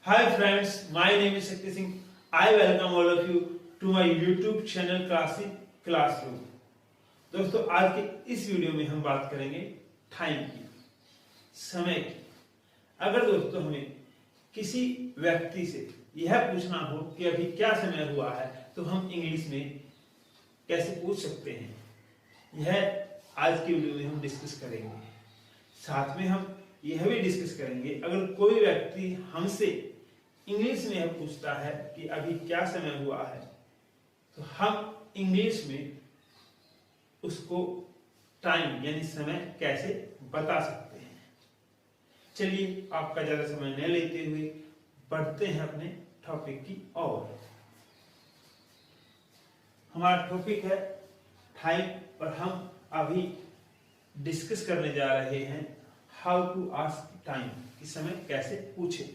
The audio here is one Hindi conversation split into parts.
Hi friends, my name is Shakti Singh. I welcome all of you to my YouTube channel Classic Classroom. दोस्तों आज के इस वीडियो में हम बात करेंगे टाइम की, समय की। अगर दोस्तों हमें किसी व्यक्ति से यह पूछना हो कि अभी क्या समय हुआ है तो हम इंग्लिश में कैसे पूछ सकते हैं, यह आज की वीडियो में हम डिस्कस करेंगे। साथ में हम यह भी डिस्कस करेंगे अगर कोई व्यक्ति हमसे इंग्लिश में यह पूछता है कि अभी क्या समय हुआ है तो हम इंग्लिश में उसको टाइम यानी समय कैसे बता सकते हैं। चलिए आपका ज्यादा समय न लेते हुए बढ़ते हैं अपने टॉपिक की ओर। हमारा टॉपिक है टाइम और हम अभी डिस्कस करने जा रहे हैं हाउ टू आस्क टाइम, कि समय कैसे पूछे।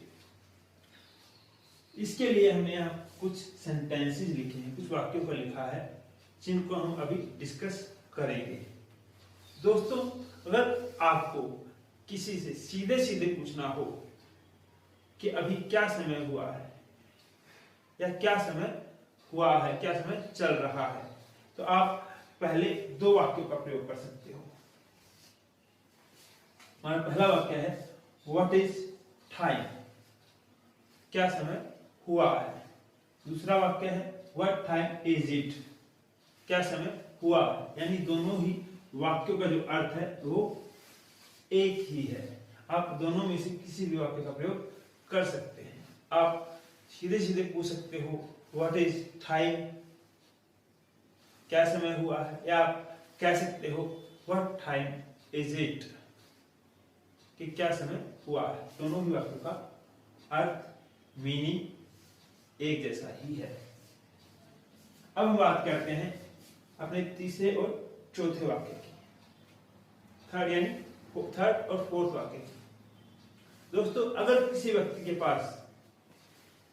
इसके लिए हमने यहाँ कुछ सेंटेंसेस लिखे हैं, कुछ वाक्यों को लिखा है जिनको हम अभी डिस्कस करेंगे। दोस्तों अगर आपको किसी से सीधे सीधे पूछना हो कि अभी क्या समय हुआ है या क्या समय हुआ है, क्या समय चल रहा है, तो आप पहले दो वाक्यों का प्रयोग कर सकते हो। हमारा पहला वाक्य है व्हाट इज टाइम, क्या समय हुआ है। दूसरा वाक्य है व्हाट टाइम इज इट, क्या समय हुआ है। यानी दोनों ही वाक्यों का जो अर्थ है वो एक ही है। आप दोनों में से किसी भी वाक्य का प्रयोग कर सकते हैं। आप सीधे सीधे पूछ सकते हो व्हाट इज टाइम, क्या समय हुआ है, या आप कह सकते हो व्हाट टाइम इज इट, कि क्या समय हुआ है। दोनों ही वाक्यों का अर्थ, मीनिंग एक जैसा ही है। अब हम बात करते हैं अपने तीसरे और चौथे वाक्य की, थर्ड और फोर्थ वाक्य की। दोस्तों अगर किसी व्यक्ति के पास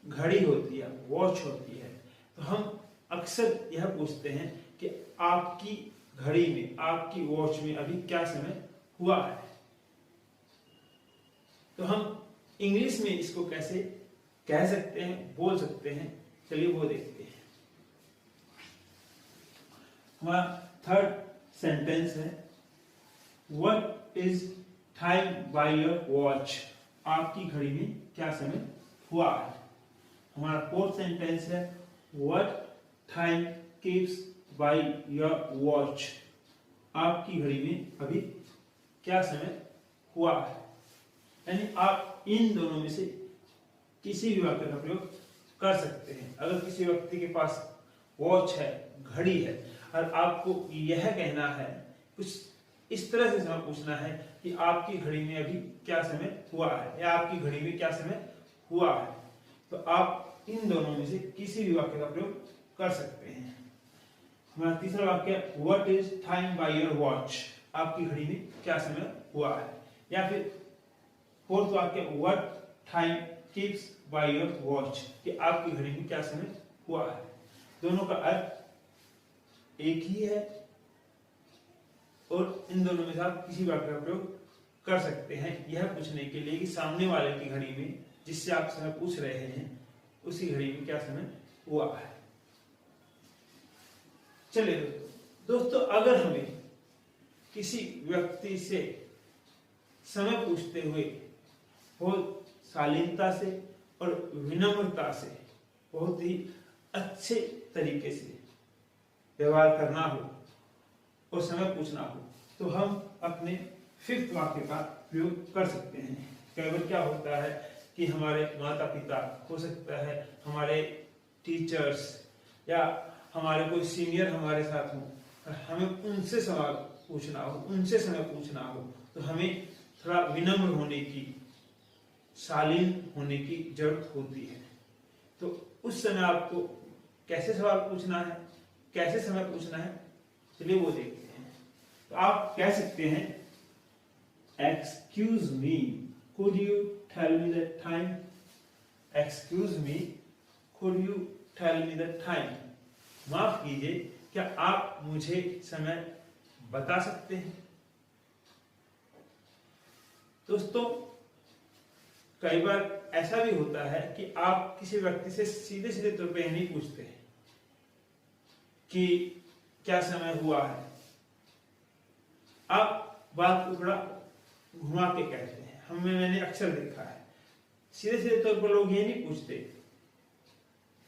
घड़ी होती है, वॉच होती है, तो हम अक्सर यह पूछते हैं कि आपकी घड़ी में, आपकी वॉच में अभी क्या समय हुआ है। तो हम इंग्लिश में इसको कैसे कह सकते हैं, बोल सकते हैं, चलिए वो देखते हैं। हमारा थर्ड सेंटेंस है what is time by your watch, आपकी घड़ी में क्या समय हुआ है। हमारा फोर्थ सेंटेंस है what time keeps by your watch, आपकी घड़ी में अभी क्या समय हुआ है। यानी आप इन दोनों में से किसी भी वाक्य का प्रयोग कर सकते हैं। अगर किसी व्यक्ति के पास वॉच है, घड़ी है, और आपको यह कहना है, कुछ इस तरह से समय पूछना है कि आपकी घड़ी में अभी क्या समय हुआ है या आपकी घड़ी में क्या समय हुआ है, तो आप इन दोनों में से किसी भी वाक्य का प्रयोग कर सकते हैं। हमारा तीसरा वाक्य what is time by your watch, आपकी घड़ी में क्या समय हुआ है। या फिर फोर्थ वाक्य what time keeps by your watch, कि आपकी घड़ी में क्या समय हुआ है। दोनों का अर्थ एक ही है और इन दोनों में से आप किसी वाक्य का प्रयोग कर सकते हैं यह पूछने के लिए कि सामने वाले की घड़ी में, जिससे आप समय पूछ रहे हैं, उसी घड़ी में क्या समय हुआ है। चलिए दोस्तों अगर हमें किसी व्यक्ति से समय पूछते हुए बहुत शालीनता से और विनम्रता से, बहुत ही अच्छे तरीके से व्यवहार करना हो और समय पूछना हो, तो हम अपने फिफ्थ वाक्य का प्रयोग कर सकते हैं। कई बार क्या होता है कि हमारे माता पिता, हो सकता है हमारे टीचर्स या हमारे कोई सीनियर हमारे साथ हो, हमें उनसे सवाल पूछना हो, उनसे समय पूछना हो, तो हमें थोड़ा विनम्र होने की, शालीन होने की जरूरत होती है। तो उस समय आपको कैसे सवाल पूछना है, कैसे समय पूछना है, चलिए वो देखते हैं। तो आप कह सकते हैं excuse me, could you tell me the time, excuse me, could you tell me the time, माफ कीजिए क्या आप मुझे समय बता सकते हैं। दोस्तों कई बार ऐसा भी होता है कि आप किसी व्यक्ति से सीधे सीधे तौर पे नहीं पूछते कि क्या समय हुआ है, आप बात को थोड़ा घुमा के कहते हैं। मैंने अक्सर देखा है, सीधे सीधे तौर पर लोग ये नहीं पूछते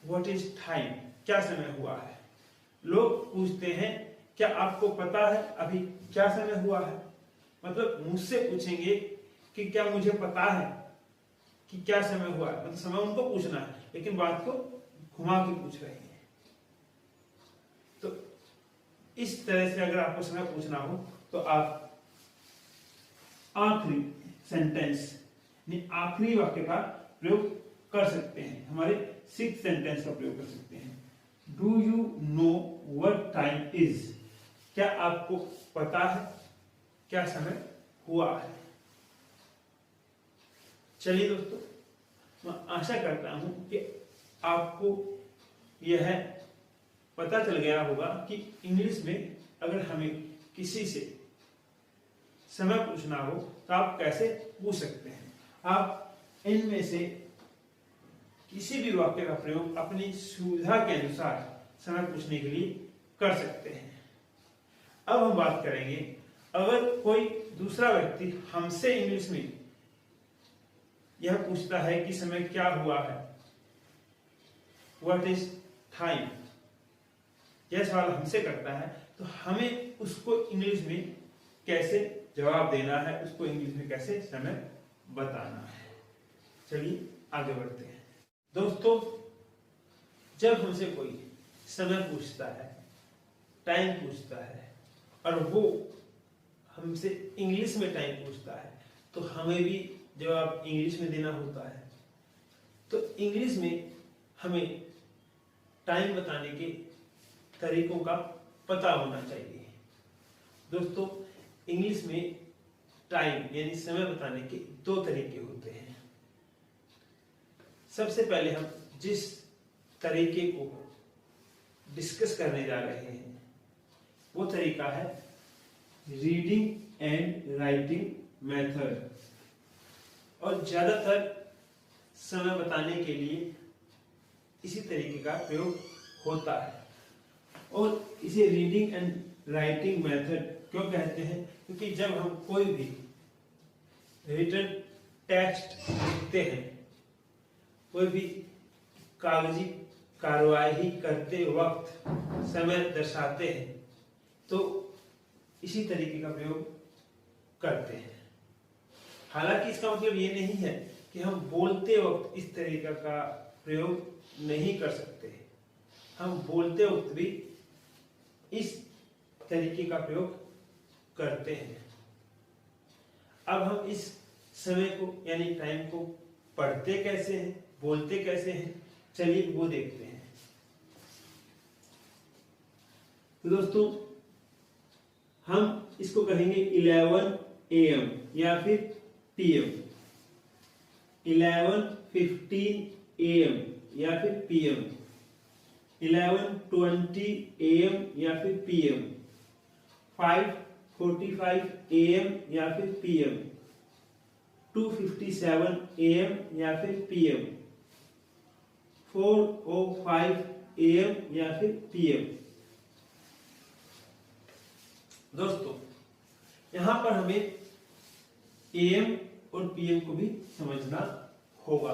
व्हाट इज टाइम, क्या समय हुआ है। लोग पूछते हैं क्या आपको पता है अभी क्या समय हुआ है। मतलब मुझसे पूछेंगे कि क्या मुझे पता है कि क्या समय हुआ है, मतलब समय उनको पूछना है लेकिन बात को घुमा के पूछ रहे हैं। तो इस तरह से अगर आपको समय पूछना हो तो आप आखिरी सेंटेंस, आखिरी वाक्य का प्रयोग कर सकते हैं। हमारे 6th सेंटेंस का प्रयोग कर सकते हैं। Do you know what time is, क्या आपको पता है क्या समय हुआ है। चलिए दोस्तों, मैं आशा करता हूं कि आपको यह पता चल गया होगा कि इंग्लिश में अगर हमें किसी से समय पूछना हो तो आप कैसे पूछ सकते हैं। आप इनमें से किसी भी वाक्य का प्रयोग अपनी सुविधा के अनुसार समय पूछने के लिए कर सकते हैं। अब हम बात करेंगे, अगर कोई दूसरा व्यक्ति हमसे इंग्लिश में यह पूछता है कि समय क्या हुआ है, व्हाट इज टाइम, यह सवाल हमसे करता है, तो हमें उसको इंग्लिश में कैसे जवाब देना है, उसको इंग्लिश में कैसे समय बताना है। चलिए आगे बढ़ते हैं। दोस्तों, जब हमसे कोई समय पूछता है, टाइम पूछता है और वो हमसे इंग्लिश में टाइम पूछता है तो हमें भी जवाब इंग्लिश में देना होता है। तो इंग्लिश में हमें टाइम बताने के तरीकों का पता होना चाहिए। दोस्तों, इंग्लिश में टाइम यानी समय बताने के 2 तरीके होते हैं। सबसे पहले हम जिस तरीके को डिस्कस करने जा रहे हैं वो तरीका है रीडिंग एंड राइटिंग मेथड, और ज्यादातर समय बताने के लिए इसी तरीके का प्रयोग होता है। और इसे रीडिंग एंड राइटिंग मेथड क्यों कहते हैं? क्योंकि जब हम कोई भी रिटन टेक्स्ट लिखते हैं, कोई भी कागजी कार्यवाही करते वक्त समय दर्शाते हैं तो इसी तरीके का प्रयोग करते हैं। हालांकि इसका मतलब ये नहीं है कि हम बोलते वक्त इस तरीके का प्रयोग नहीं कर सकते। हम बोलते वक्त भी इस तरीके का प्रयोग करते हैं। अब हम इस समय को यानी टाइम को पढ़ते कैसे हैं, बोलते कैसे हैं, चलिए वो देखते हैं। तो दोस्तों, हम इसको कहेंगे 11 AM या फिर PM, 11:15 AM या फिर PM, 11:20 AM या फिर PM, 5:45 AM या फिर PM, 2:57 AM या फिर PM, 4:05 AM या फिर PM। दोस्तों, यहां पर हमें AM और PM को भी समझना होगा।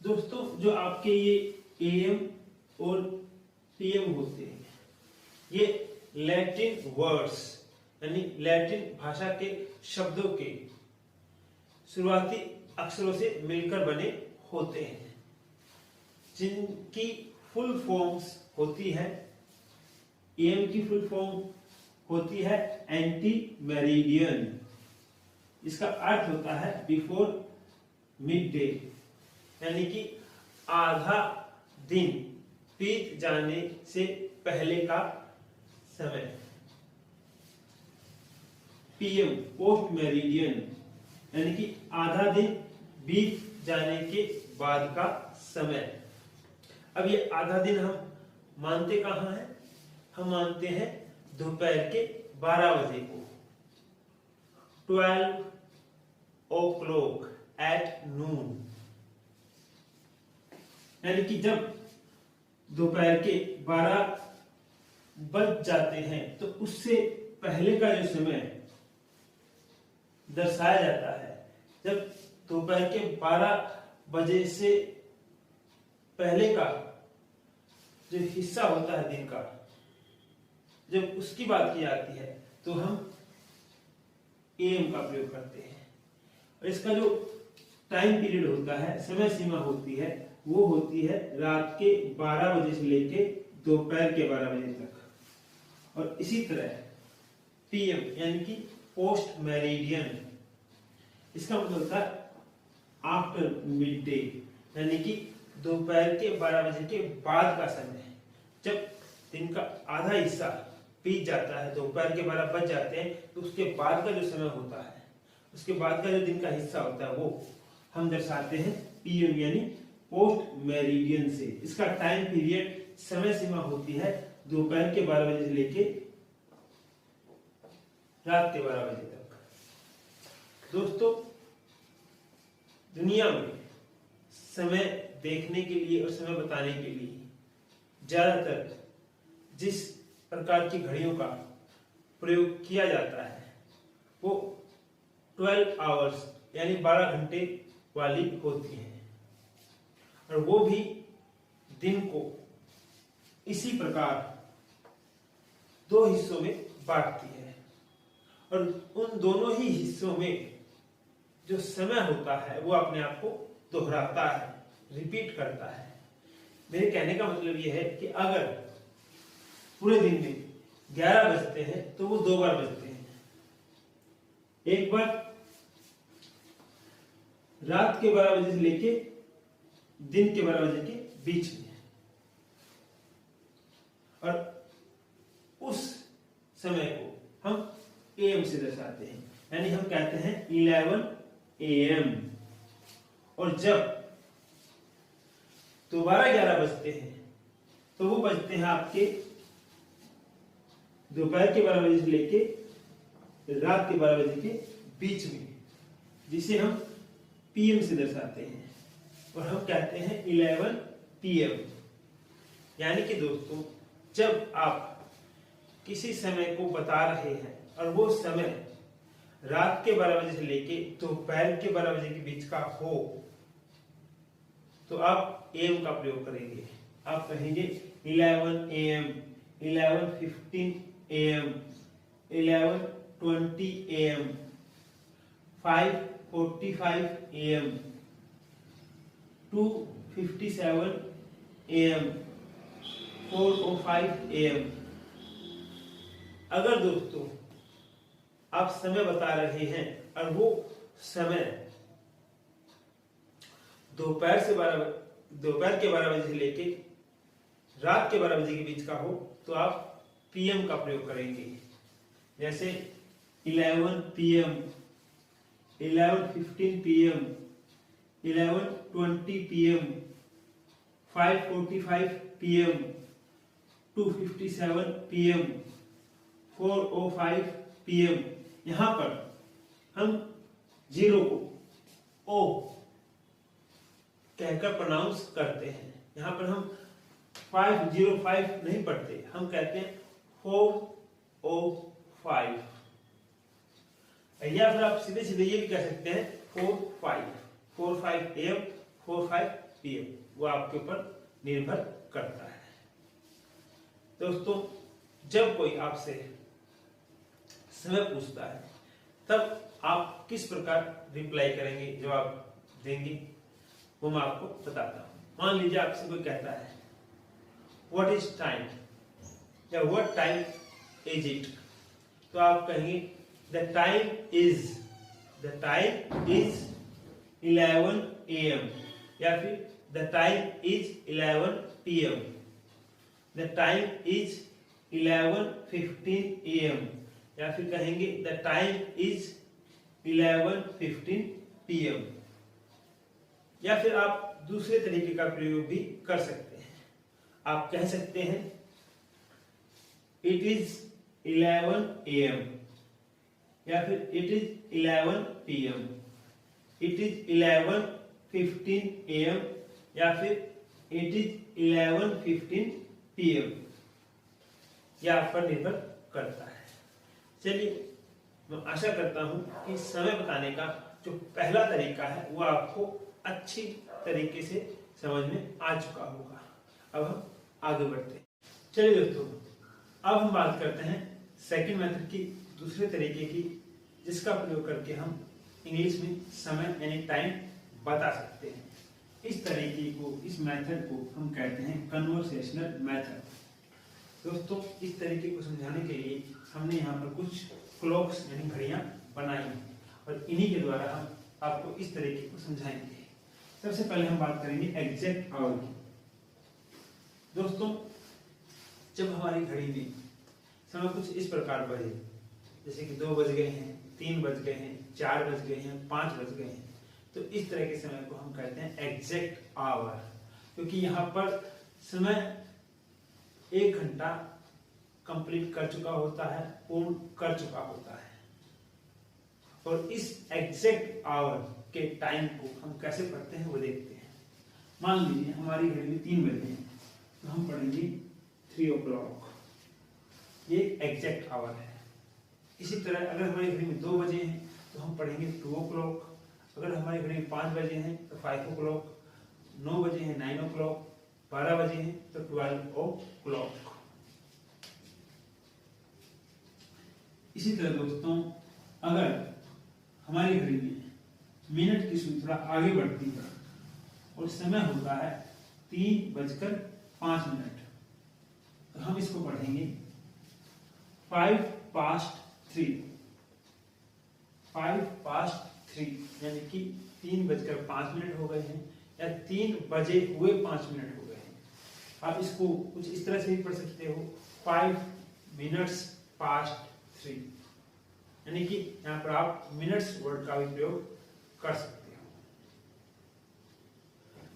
दोस्तों, जो आपके ये AM और PM होते हैं, ये लैटिन वर्ड्स यानी लैटिन भाषा के शब्दों के शुरुआती अक्षरों से मिलकर बने होते हैं, जिनकी फुल फॉर्म्स होती है। AM की फुल फॉर्म होती है एंटी मेरिडियन, इसका अर्थ होता है बिफोर मिड डे, यानी कि आधा दिन बीत जाने से पहले का समय। PM पोस्ट मेरिडियन, यानी कि आधा दिन बीत जाने के बाद का समय। अब ये आधा दिन हम मानते कहाँ हैं? हम मानते हैं दोपहर के 12 बजे को, 12 o'clock, एट नून, यानी कि जब दोपहर के 12 बज जाते हैं तो उससे पहले का जो समय दर्शाया जाता है। जब दोपहर के 12 बजे से पहले का जो हिस्सा होता है दिन का, जब उसकी बात की जाती है तो हम एएम का प्रयोग करते हैं। और इसका जो टाइम पीरियड होता है, समय सीमा होती है, वो होती है रात के 12 बजे से लेके दोपहर के 12 बजे तक। और इसी तरह पीएम यानी कि पोस्ट मेरिडियन, इसका मतलब होता है आफ्टर मिड डे, यानी कि दोपहर के 12 बजे के बाद का समय। जब दिन का आधा हिस्सा बीत जाता है, दोपहर के 12 बज जाते हैं, तो उसके बाद का जो समय होता है, उसके बाद का जो दिन का हिस्सा होता है, वो हम दर्शाते हैं पीएम यानी पोस्ट मेरिडियन से। इसका टाइम पीरियड, समय सीमा होती है दोपहर के 12 बजे से लेके रात के 12 बजे तक। दोस्तों, दुनिया में समय देखने के लिए और समय बताने के लिए ज्यादातर जिस प्रकार की घड़ियों का प्रयोग किया जाता है वो 12 आवर्स यानी 12 घंटे वाली होती है, और वो भी दिन को इसी प्रकार 2 हिस्सों में बांटती है। और उन दोनों ही हिस्सों में जो समय होता है वो अपने आप को दोहराता है, रिपीट करता है। मेरे कहने का मतलब यह है कि अगर पूरे दिन में 11 बजते हैं तो वो 2 बार बजते हैं। एक बार रात के 12 बजे से लेके दिन के 12 बजे के बीच में, और उस समय को हम एएम से दर्शाते हैं, यानी हम कहते हैं 11 AM। और जब दोबारा 11 बजते हैं तो वो बजते हैं आपके दोपहर के 12 बजे से लेके रात के 12 बजे के बीच में, जिसे हम पीएम से दर्शाते हैं, और हम कहते हैं 11 PM। यानी कि दोस्तों, जब आप किसी समय को बता रहे हैं और वो समय रात के 12 बजे से लेके दोपहर के 12 बजे के बीच का हो, तो आप एम का प्रयोग करेंगे। आप कहेंगे 11 AM, 11:15 AM, 11:20 AM, 5:45 AM, 2:57 AM, 4:05 AM। अगर दोस्तों आप समय बता रहे हैं और वो समय दोपहर के 12 बजे से लेके रात के 12 बजे के बीच का हो, तो आप पीएम का प्रयोग करेंगे। जैसे 11 PM, 11:15 PM, 11:20 PM, 5:45 PM, 2:57 PM, 4:05 PM। यहां पर हम 0 को ओ कहकर प्रोनाउंस करते हैं। यहां पर हम 5:05 नहीं पढ़ते, हम कहते हैं 4:05, या फिर आप सीधे सीधे ये भी कह सकते हैं 45 AM, 45 PM। वो आपके ऊपर निर्भर करता है। दोस्तों, जब कोई आपसे समय पूछता है तब आप किस प्रकार रिप्लाई करेंगे, जवाब देंगे, वो मैं आपको बताता हूं। मान लीजिए आपसे कोई कहता है व्हाट इज टाइम, या व्हाट टाइम इज इट, तो आप कहेंगे द टाइम इज 11 AM, या फिर the time is 11 PM, the time is 11:15 AM, या फिर कहेंगे द टाइम इज 11:15 PM। या फिर आप दूसरे तरीके का प्रयोग भी कर सकते हैं। आप कह सकते हैं इट इज 11 AM, या फिर it is 11 PM, it is 11:15 AM या फिर इट इज 11:15 PM, यह आप पर निर्भर करता है। चलिए, मैं आशा करता हूं कि समय बताने का जो पहला तरीका है वो आपको अच्छी तरीके से समझ में आ चुका होगा। अब हम आगे बढ़ते हैं। चलिए दोस्तों, अब हम बात करते हैं सेकंड मेथड की, दूसरे तरीके की, जिसका प्रयोग करके हम इंग्लिश में समय यानी टाइम बता सकते हैं। इस तरीके को, इस मेथड को हम कहते हैं कन्वर्सेशनल मेथड। दोस्तों, इस तरीके को समझाने के लिए हमने यहाँ पर कुछ क्लॉक्स यानी घड़ियां बनाई हैं और इन्हीं के द्वारा हम आपको इस तरीके को समझाएंगे। सबसे पहले हम बात करेंगे एग्जैक्ट आवर की। दोस्तों, जब हमारी घड़ी में समय कुछ इस प्रकार बजे, जैसे कि 2 बज गए हैं, 3 बज गए हैं, 4 बज गए हैं, 5 बज गए हैं, तो इस तरह के समय को हम कहते हैं एग्जैक्ट आवर, क्योंकि यहाँ पर समय 1 घंटा कंप्लीट कर चुका होता है, पूर्ण कर चुका होता है। और इस एग्जैक्ट आवर के टाइम को हम कैसे पढ़ते हैं वो देखते हैं। मान लीजिए हमारी घड़ी में 3 बजे हैं, तो हम पढ़ेंगे 3 o'clock, ये एग्जैक्ट आवर है। इसी तरह अगर हमारी घड़ी में 2 बजे हैं तो हम पढ़ेंगे 2 o'clock, अगर हमारी घड़ी में 5 बजे हैं तो 5 o'clock, 9 बजे हैं 9 o'clock, 12 बजे हैं तो 12 o'clock। इसी तरह दोस्तों, अगर हमारी घड़ी में मिनट की सुई थोड़ा आगे बढ़ती है और समय होता है 3:05, तो हम इसको पढ़ेंगे 5 past 3, 5 past 3, यानी कि 3:05 हो गए हैं या 3 बजे हुए 5 मिनट हो गए हैं। आप इसको कुछ इस तरह से भी पढ़ सकते हो, 5 minutes past 3, यानी कि यहाँ पर आप मिनट्स वर्ड का भी प्रयोग कर सकते हो।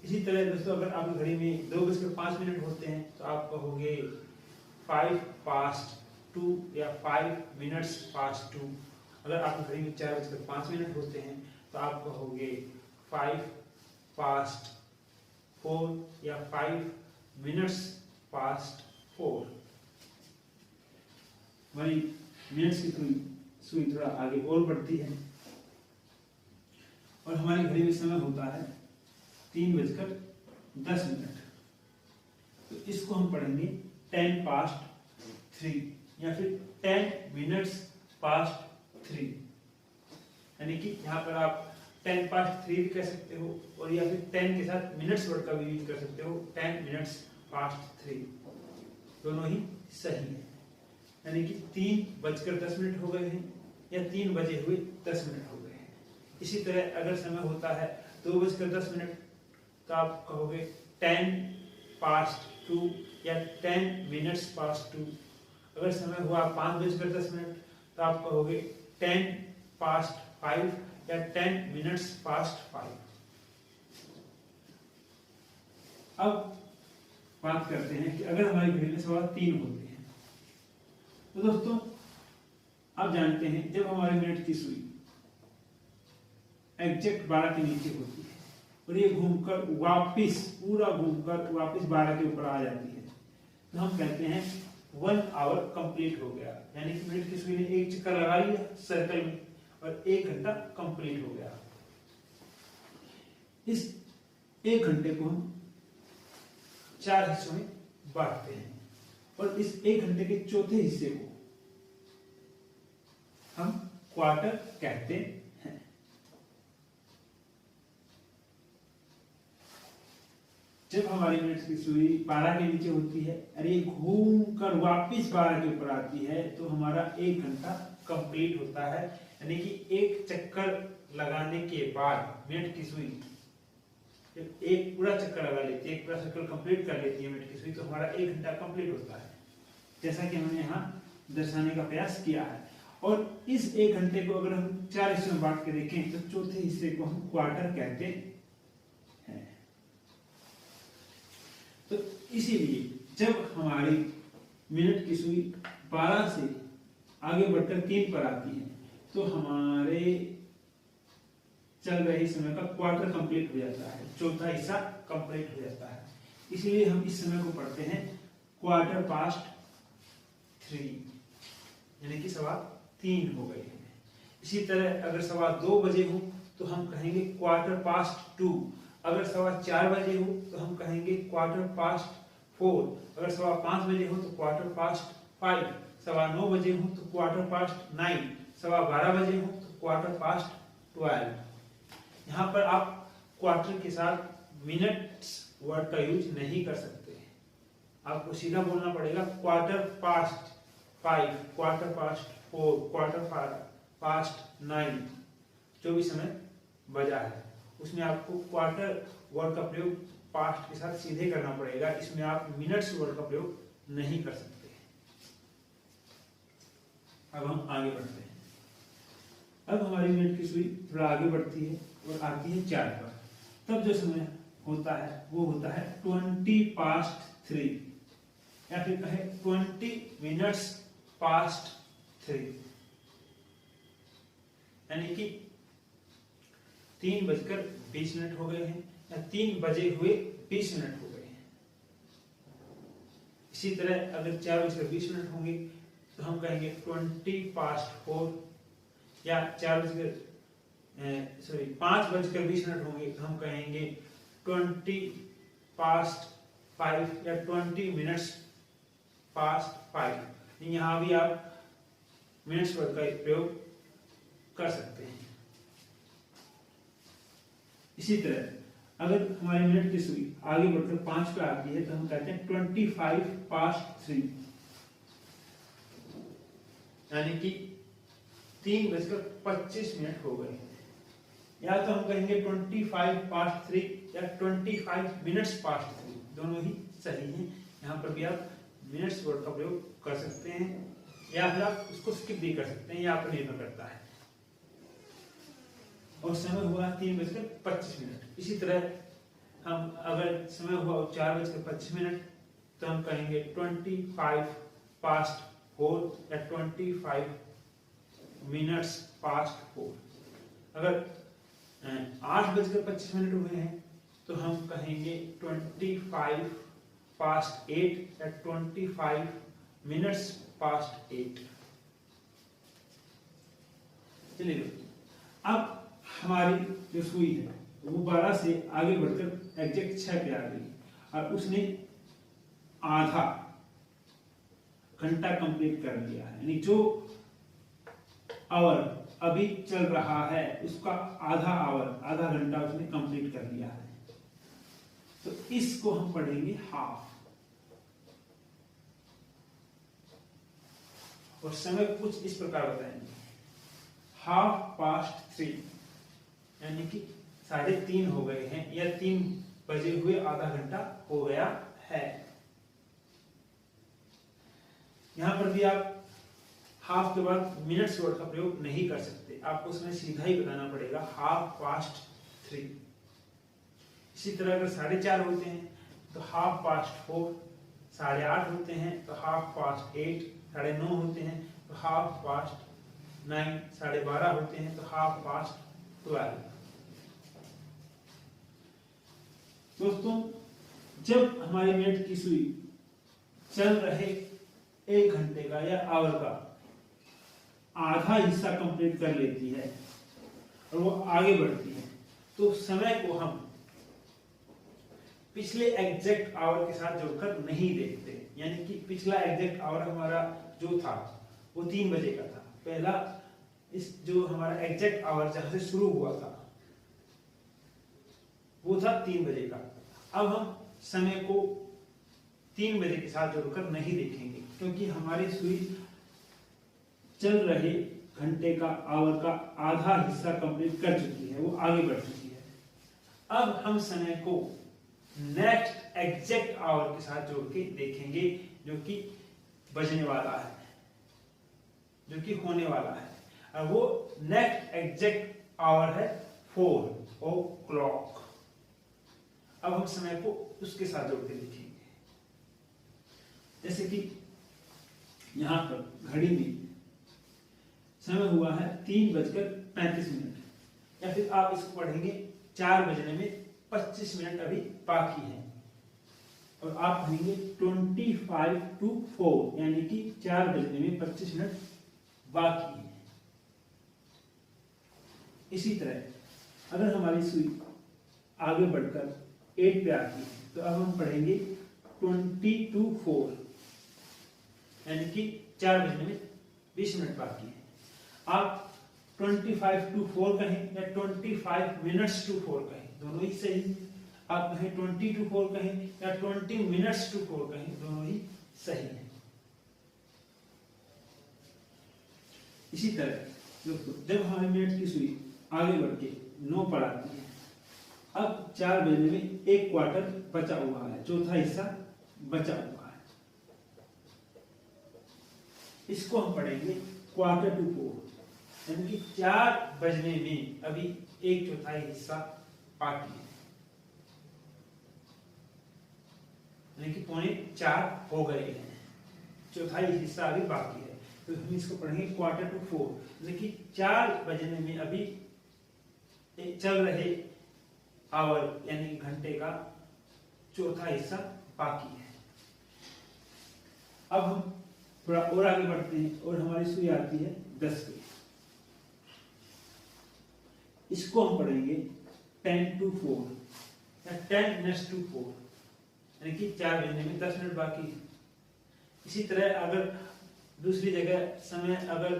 इसी तरह दोस्तों, अगर आपकी घड़ी में 2:05 होते हैं तो आप कहोगे 5 past 2 या 5 minutes past 2। अगर आपकी घड़ी में 4:05 होते हैं तो आप कहोगे 5 past 4 या 5 minutes past 4। वही मिनट्स की सुई थोड़ा आगे और बढ़ती है और हमारी घड़ी में समय होता है 3:10, तो इसको हम पढ़ेंगे 10 past 3 या फिर 10 minutes past 3, यानी कि यहाँ पर आप 10 past 3 भी कह सकते हो और या फिर 10 के साथ मिनट्स वर्ड का भी यूज कर सकते हो, 10 minutes past 3, दोनों ही सही है। यानी कि 3:10 हो गए हैं या 3 बजे हुए 10 मिनट हो गए हैं। इसी तरह अगर समय होता है 2:10, तो आप कहोगे 10 past 2 या 10 minutes past 2। अगर समय हुआ 5:10, तो आप कहोगे 10 past 5 या 10 minutes past 5। अब बात करते हैं कि अगर हमारी घड़ी में सवा 3 होते हैं, तो दोस्तों आप जानते हैं जब हमारे मिनट की सुई एग्जैक्ट 12 के नीचे होती है और ये घूमकर वापस पूरा घूमकर वापस 12 के ऊपर आ जाती है, तो हम कहते हैं 1 hour कंप्लीट हो गया। यानी कि मिनट की सुई ने एक चक्कर लगा लिया सर्कल में और 1 घंटा कंप्लीट हो गया। इस 1 घंटे को हम 4 हिस्सों में बांटते हैं और इस 1 घंटे के चौथे हिस्से को हम क्वार्टर कहते हैं। जब हमारी मिनट की सुई 12 के नीचे होती है और ये घूम कर वापिस 12 के ऊपर आती है, तो हमारा 1 घंटा कंप्लीट होता है। यानी कि एक चक्कर लगाने के बाद मिनट की सुई जब एक पूरा चक्कर लगा लेती है, एक पूरा सर्कल कंप्लीट कर लेती है मिनट की सुई, तो हमारा 1 घंटा कंप्लीट होता है, जैसा कि हमने यहाँ दर्शाने का प्रयास किया है। और इस 1 घंटे को अगर हम 4 हिस्सों में बांट के देखें तो चौथे हिस्से को हम क्वार्टर कहते हैं। तो इसीलिए जब हमारी मिनट की सुई 12 से आगे बढ़कर 3 पर आती है, तो हमारे चल रहे समय का क्वार्टर कंप्लीट हो जाता है, चौथा हिस्सा कंप्लीट हो जाता है। इसलिए हम इस समय को पढ़ते हैं क्वार्टर पास्ट 3, यानी कि 3:15 हो गए हैं। इसी तरह अगर 2:15 बजे हो तो हम कहेंगे क्वार्टर पास्ट 2। अगर 4:15 बजे हो तो हम कहेंगे क्वार्टर पास्ट 4। अगर 5:15 बजे हो तो क्वार्टर पास्ट 5। 9:15 बजे हो तो क्वार्टर पास्ट 9। 12:15 बजे हो तो क्वार्टर पास्ट 12। यहाँ पर आप क्वार्टर के साथ मिनट्स वर्ड का यूज नहीं कर सकते, आपको सीधा बोलना पड़ेगा quarter past 5, quarter past 4, quarter past 9। जो भी समय बजा है उसमें आपको क्वार्टर वर्ड का प्रयोग पास्ट के साथ सीधे करना पड़ेगा, इसमें आप मिनट्स वर्ड का प्रयोग नहीं कर सकते। अब हम आगे बढ़ते हैं। अब हमारी मिनट की सुई थोड़ा आगे बढ़ती है और आती है 4 पर। तब जो समय होता है वो होता है 20 पास्ट 3, या फिर कहे 20 मिनट्स पास्ट 3, यानी कि 3:20 हो गए हैं, या 3 बजे हुए 20 मिनट हो गए हैं। इसी तरह अगर 4:20 होंगे तो हम कहेंगे 20 पास्ट 4, या 5:20 होंगे तो हम कहेंगे 20 पास्ट 5 या 20 मिनट्स पास्ट 5। यहाँ भी आप मिनट्स वर्ड का प्रयोग कर सकते हैं। इसी तरह अगर हमारी मिनट की सुई आगे बढ़कर 5 पे आती है तो हम कहते हैं 25 पास्ट 3, यानी कि 3:25 हो गए। या तो हम कहेंगे 25 पास्ट 3 या 25 मिनट्स पास्ट 3, दोनों ही सही हैं। यहाँ पर भी आप मिनट्स वर्ड का प्रयोग कर सकते हैं, या फिर आप उसको स्किप भी कर सकते हैं, यह आप पर निर्भर करता है। और समय हुआ 3:25। इसी तरह हम अगर समय हुआ 4:25 तो हम कहेंगे 25 पास्ट 4 या 25 मिनट्स पास्ट 4। अगर 8:25 हुए हैं तो हम कहेंगे 25 पास्ट 8 या 25 मिनट्स पास्ट 8। चलिए अब हमारी जो सुई है वो 12 से आगे बढ़कर एग्जैक्ट 6 पे आ गई, और उसने आधा घंटा कंप्लीट कर लिया है, यानी जो आवर अभी चल रहा है उसका आधा घंटा उसने कंप्लीट कर लिया है। तो इसको हम पढ़ेंगे हाफ, और समय कुछ इस प्रकार बताएंगे। हाफ पास्ट 3, यानी कि 3:30 हो गए हैं, या 3 बजे हुए आधा घंटा हो गया है। यहां पर भी आप हाफ के बाद मिनट्स वर्ड का प्रयोग नहीं कर सकते, आपको उसमें सीधा ही बताना पड़ेगा हाफ पास्ट 3। इसी तरह अगर 4:30 होते हैं तो हाफ पास्ट 4, 8:30 होते हैं तो हाफ पास्ट 8, 9:30 होते हैं तो हाफ पास्ट 9, 12:30 होते हैं तो हाफ पास्ट 12। दोस्तों, जब हमारी मिनट की सुई चल रहे 1 घंटे का या आवर का आधा हिस्सा कंप्लीट कर लेती है और वो आगे बढ़ती है, तो समय को हम पिछले एग्जैक्ट आवर के साथ जोड़कर नहीं देखते। यानी कि पिछला एग्जैक्ट आवर हमारा जो था वो 3 बजे का था। पहला इस जो हमारा एग्जैक्ट आवर जहां से शुरू हुआ था वो था 3 बजे का। अब हम समय को 3 बजे के साथ जोड़कर नहीं देखेंगे, क्योंकि हमारी सुई चल रहे घंटे का आवर का आधा हिस्सा कंप्लीट कर चुकी है, वो आगे बढ़ चुकी है। अब हम समय को नेक्स्ट एग्जैक्ट आवर के साथ जोड़ के देखेंगे, जो कि बजने वाला है, जो कि होने वाला है। और वो नेक्स्ट एग्जैक्ट आवर है 4 o'clock। अब हम समय को उसके साथ जोड़ के देखेंगे। जैसे कि यहां पर घड़ी में समय हुआ है 3:35। या फिर आप इसको पढ़ेंगे 4 बजने में 25 मिनट अभी बाकी है, और आप पढ़ेंगे 25 to 4 यानी कि 4 बजने में 25 मिनट बाकी है। इसी तरह अगर हमारी सुई आगे बढ़कर 8 पे आती है तो अब हम पढ़ेंगे 20 to 4 यानी कि 4 बजने में 20 मिनट बाकी है। आप 25 to 4 कहें या 25 minutes to 4 कहें, दोनों ही सही। आप कहें 20 to 4 कहें या 20 minutes to 4 कहें, दोनों ही सही है। इसी तरह जब हमारे मिनट की सुई आगे बढ़ के 9 पर आती है, अब 4 बजने में 1 क्वार्टर बचा हुआ है, चौथा हिस्सा बचा हुआ है। इसको हम पढ़ेंगे क्वार्टर टू 4 यानी कि 4 बजने में अभी 1/4 हिस्सा बाकी है, यानी कि 3:45 हो गए हैं, चौथाई हिस्सा अभी बाकी है। तो हम इसको पढ़ेंगे क्वार्टर टू 4 यानी कि 4 बजने में अभी चल रहे आवर यानी घंटे का चौथा हिस्सा बाकी है। अब हम थोड़ा और आगे बढ़ते हैं और हमारी सुई आती है 10 पे। इसको हम पढ़ेंगे 10 to 4 या 10 minutes to 4 यानी कि 4 बजने में 10 मिनट बाकी है। इसी तरह अगर दूसरी जगह समय अगर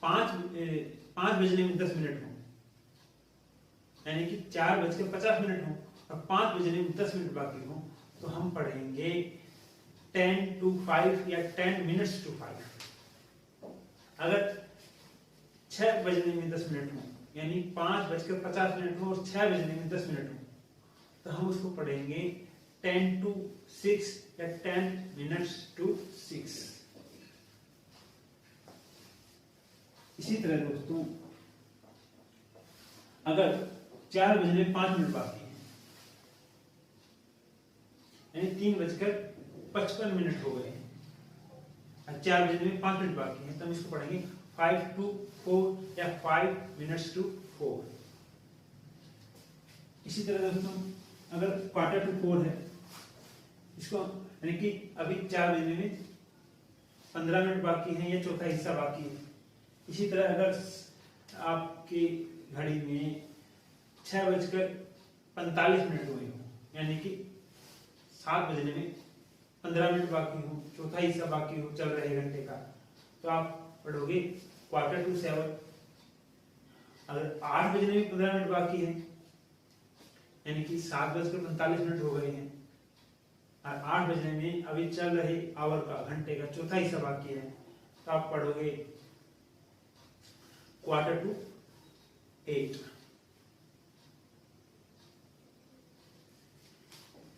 5 बजने में 10 मिनट हो यानी कि 4:50 हो और 5 बजने में 10 मिनट बाकी हो तो हम पढ़ेंगे 10 to 5 या 10 minutes to 5। अगर 6 बजने में 10 मिनट हो यानी 5:50 हो और 6 बजने में 10 मिनट हो तो हम उसको पढ़ेंगे 10 to 6 या 10 minutes to 6। इसी तरह दोस्तों अगर 4 बजने में 5 मिनट बाकी है यानी 3:55 हो गए हैं, 4 बजने में 5 मिनट बाकी है तो हम इसको पढ़ेंगे 5 to 4 या 5 minutes to 4। इसी तरह दोस्तों अगर क्वार्टर टू 4 है, इसको यानी कि अभी 4 बजने में 15 मिनट बाकी है या चौथा हिस्सा बाकी है। इसी तरह अगर आपकी घड़ी में 6:45 हुए हो यानी कि 7 बजने में 15 मिनट बाकी हो, चौथा हिस्सा बाकी हो चल रहे घंटे का, तो आप पढ़ोगे क्वार्टर टू 7। अगर 8 बजने में 15 मिनट बाकी है यानी कि 7:45 हो गए हैं और 8 बजने में अभी चल रहे आवर का घंटे का चौथा हिस्सा बाकी है तो आप पढ़ोगे क्वार्टर टू 8।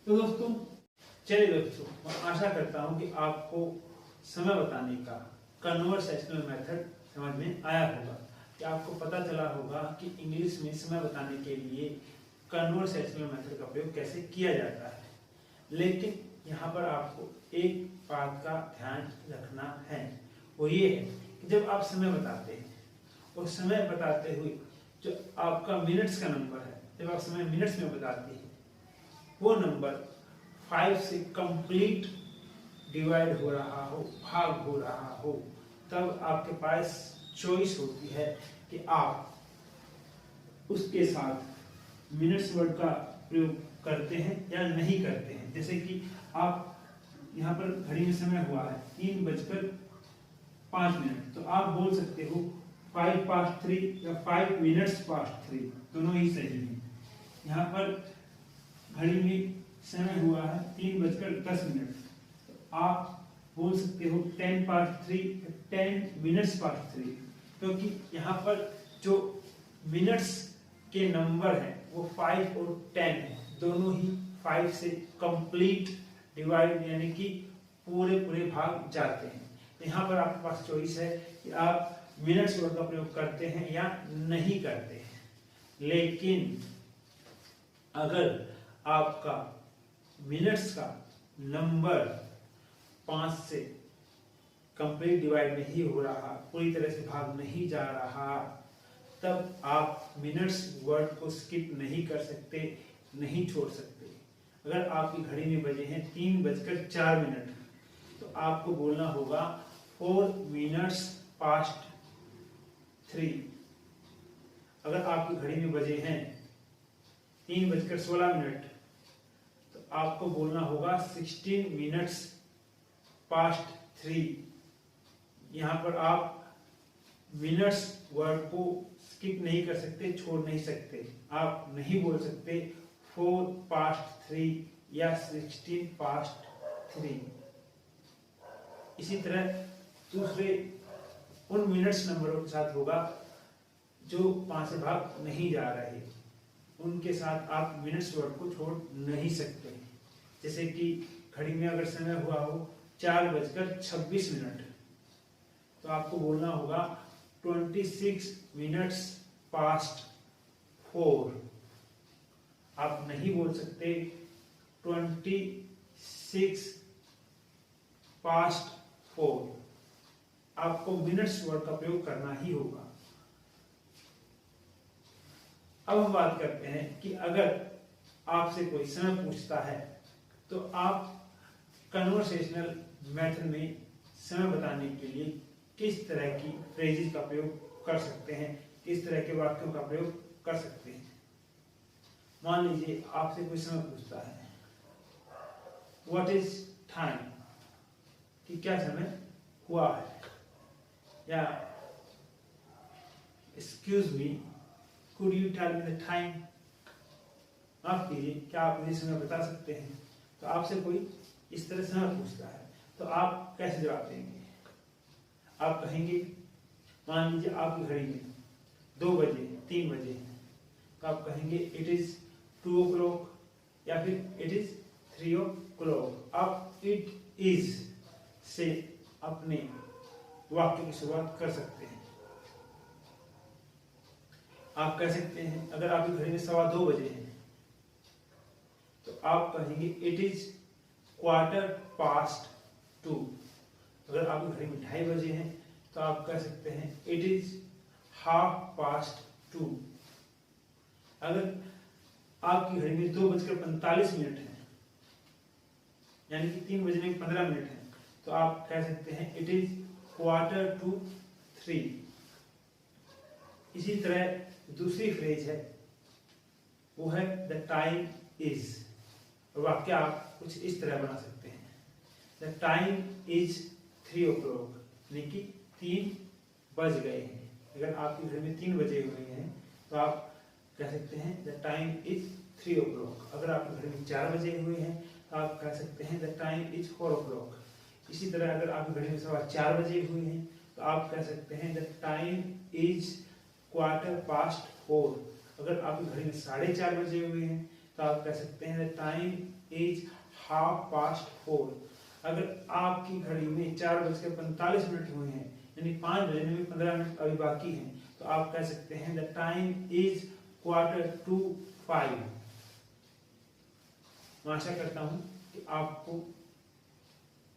तो दोस्तों चलिए दोस्तों, मैं आशा करता हूं कि आपको समय बताने का कन्वर्सेशनल मेथड समझ में आया होगा, कि आपको पता चला होगा कि इंग्लिश में समय बताने के लिए कन्वर्सेशनल मेथड का प्रयोग कैसे किया जाता है। लेकिन यहाँ पर आपको एक बात का ध्यान रखना है, वो ये है कि जब आप समय बताते हैं और समय बताते हुए जो आपका मिनट्स का नंबर है, जब आप समय मिनट्स में बताते हैं वो नंबर 5 से कंप्लीट डिवाइड हो रहा हो, भाग हो रहा हो, तब आपके पास चॉइस होती है कि आप उसके साथ मिनट्स वर्ड का प्रयोग करते हैं या नहीं करते हैं। जैसे कि आप यहाँ पर घड़ी में समय हुआ है 3:05, तो आप बोल सकते हो 5:03 या 5 minutes past 3, दोनों ही सही है। यहाँ पर घड़ी में समय हुआ है 3:10, तो आप बोल सकते हो 10:03 या 10 minutes past 3, क्योंकि यहाँ पर जो मिनट्स के नंबर है वो 5 और 10 है, दोनों ही 5 से कंप्लीट डिवाइड यानी कि पूरे भाग जाते हैं। तो यहाँ पर आपके पास चॉइस है कि आप मिनट्स वर्ड का प्रयोग करते हैं या नहीं करते हैं। लेकिन अगर आपका मिनट्स का नंबर 5 से कंप्लीट डिवाइड नहीं हो रहा, पूरी तरह से भाग नहीं जा रहा, तब आप मिनट्स वर्ड को स्किप नहीं कर सकते, नहीं छोड़ सकते। अगर आपकी घड़ी में बजे हैं 3:04, तो आपको बोलना होगा 4 minutes past 3। अगर आपकी घड़ी में बजे हैं 3:16, तो आपको बोलना होगा 16 minutes past 3। यहाँ पर आप मिनट्स वर्ड को स्किप नहीं कर सकते, छोड़ नहीं सकते। आप नहीं बोल सकते 4 past 3 या 16 past 3। इसी तरह दूसरे उन मिनट्स नंबरों के साथ होगा जो 5 से भाग नहीं जा रहे, उनके साथ आप मिनट्स वर्ड को छोड़ नहीं सकते। जैसे कि घड़ी में अगर समय हुआ हो 4:26, तो आपको बोलना होगा 26 minutes past 4। आप नहीं बोल सकते 26 past 4। आपको मिनट्स वर्ड का प्रयोग करना ही होगा। अब हम बात करते हैं कि अगर आपसे कोई समय पूछता है तो आप कन्वर्सेशनल मेथड में समय बताने के लिए किस तरह की फ्रेजेस का प्रयोग कर सकते हैं, किस तरह के वाक्यों का प्रयोग कर सकते हैं। मान लीजिए आपसे कोई समय पूछता है व्हाट इज टाइम, कि क्या समय हुआ है, या excuse me could you tell me the time, माफ कीजिए क्या आप मुझे समय बता सकते हैं। तो आपसे कोई इस तरह समय पूछता है तो आप कैसे जवाब देंगे। आप कहेंगे, मान लीजिए आपकी घड़ी में 2 बजे 3 बजे हैं, तो आप कहेंगे इट इज 2 o'clock या फिर इट इज 3 o'clock। आप इट इज से अपने वाक्य की शुरुआत कर सकते हैं। आप कह सकते हैं अगर आपकी घड़ी में 2:15 बजे हैं तो आप कहेंगे इट इज 2:15। अगर आपकी घड़ी में 2:30 बजे हैं तो आप कह सकते हैं इट इज 2:30। अगर आपकी घड़ी में 2:45 है, यानी कि 3:15 है, तो आप कह सकते हैं इट इज 2:45। इसी तरह दूसरी फ्रेज है, वो है द टाइम इज। वाक्य आप कुछ इस तरह बना सकते हैं, द टाइम इज 3 o'clock, यानी कि 3 बज गए हैं। अगर आपकी घड़ी में 3 बजे हुए हैं तो आप कह सकते हैं द टाइम इज 3 o'clock। अगर आपकी घड़ी में 4 बजे हुए हैं तो आप कह सकते हैं द टाइम इज 4 o'clock। इसी तरह अगर आपकी घड़ी में 4:15 बजे हुए हैं तो आप कह सकते हैं द टाइम इज 4:15। अगर आपकी घड़ी में 4:30 बजे हुए हैं तो आप कह सकते हैं द टाइम इज 4:30। अगर आपकी घड़ी में 4:45 हुए हैं, यानी 5 बजने में 15 मिनट अभी बाकी हैं, तो आप कह सकते हैं द टाइम इज 4:45। मैं आशा करता हूं कि आपको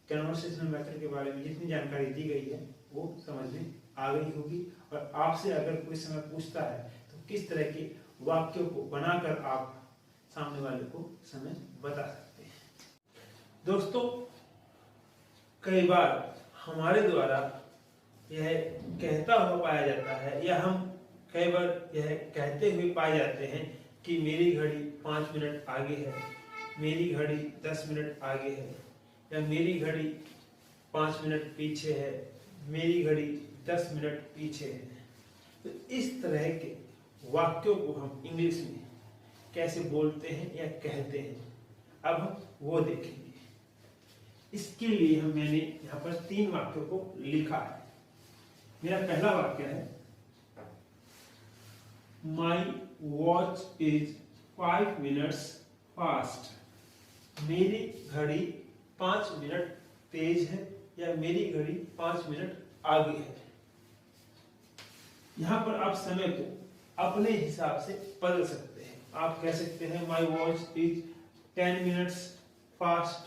कन्वर्सेशनल मेथड के बारे में जितनी जानकारी दी गई है वो समझ में आ गई होगी। और आपसे अगर कोई समय पूछता है तो किस तरह के वाक्यों को बनाकर आप सामने वाले को समय बता सकते हैं। दोस्तों, कई बार हमारे द्वारा यह कहता हुआ पाया जाता है या हम कई बार यह कहते हुए पाए जाते हैं कि मेरी घड़ी 5 मिनट आगे है, मेरी घड़ी 10 मिनट आगे है, या मेरी घड़ी 5 मिनट पीछे है, मेरी घड़ी 10 मिनट पीछे है। तो इस तरह के वाक्यों को हम इंग्लिश में कैसे बोलते हैं या कहते हैं, अब हम वो देखेंगे। इसके लिए मैंने यहाँ पर 3 वाक्यों को लिखा है। मेरा पहला वाक्य है my watch is 5 minutes fast. मेरी घड़ी 5 मिनट तेज है या मेरी घड़ी 5 मिनट आगे है। यहां पर आप समय को अपने हिसाब से बदल सकते हैं। आप कह सकते हैं my watch is 10 minutes fast,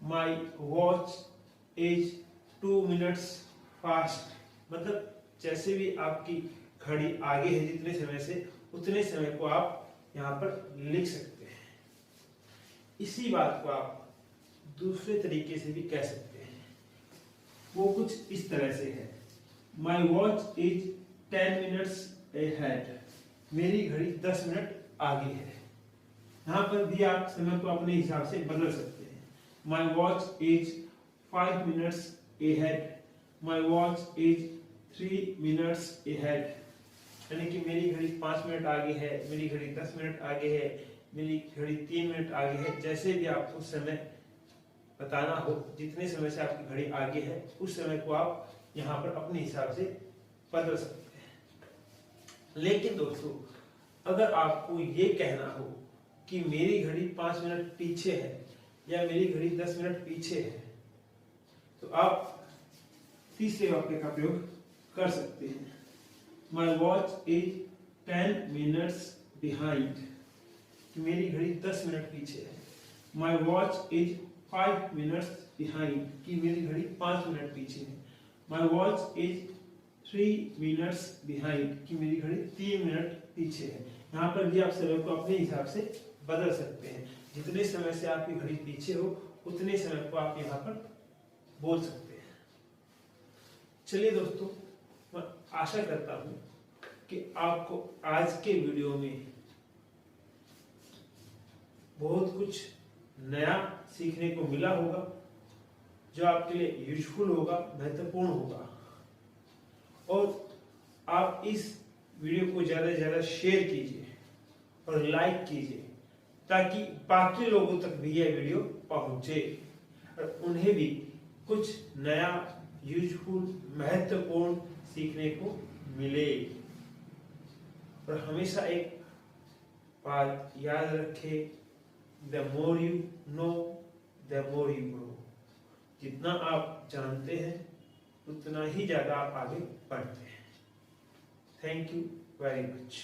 my watch is 2 minutes fast. मतलब जैसे भी आपकी घड़ी आगे है जितने समय से, उतने समय को आप यहाँ पर लिख सकते हैं। इसी बात को आप दूसरे तरीके से भी कह सकते हैं, वो कुछ इस तरह से है, my watch is 10 minutes ahead, मेरी घड़ी 10 मिनट आगे है। यहाँ पर भी आप समय को अपने हिसाब से बदल सकते हैं। My watch is 5 minutes ahead, my watch is 3 minutes ahead, यानी कि मेरी घड़ी 5 मिनट आगे है, मेरी घड़ी 10 मिनट आगे है, मेरी घड़ी 3 मिनट आगे है। जैसे भी आपको समय बताना हो, जितने समय से आपकी घड़ी आगे है, उस समय को आप यहाँ पर अपने हिसाब से बदल सकते हैं। लेकिन दोस्तों, अगर आपको ये कहना हो कि मेरी घड़ी 5 मिनट पीछे है या मेरी घड़ी 10 मिनट पीछे है, तो आप तीसरे वाक्य का प्रयोग कर सकते हैं, my watch is 10 minutes behind, मेरी घड़ी 10 मिनट पीछे है। My watch is 5 minutes behind, कि मेरी घड़ी 5 मिनट पीछे है। My watch is 3 minutes behind, कि मेरी घड़ी 3 मिनट पीछे है। यहाँ पर भी आप समय को अपने हिसाब से बदल सकते हैं। जितने समय से आपकी घड़ी पीछे हो, उतने समय को आप यहाँ पर बोल सकते हैं। चलिए दोस्तों, मैं आशा करता हूँ कि आपको आज के वीडियो में बहुत कुछ नया सीखने को मिला होगा, जो आपके लिए यूजफुल होगा, महत्वपूर्ण होगा। और आप इस वीडियो को ज़्यादा से ज़्यादा शेयर कीजिए और लाइक कीजिए, ताकि बाकी लोगों तक भी यह वीडियो पहुंचे और उन्हें भी कुछ नया यूजफुल, महत्वपूर्ण सीखने को मिले। और हमेशा एक बात याद रखें, the more you know, the more you grow। जितना आप जानते हैं, उतना ही ज़्यादा आप आगे बढ़ते हैं। Thank you very much.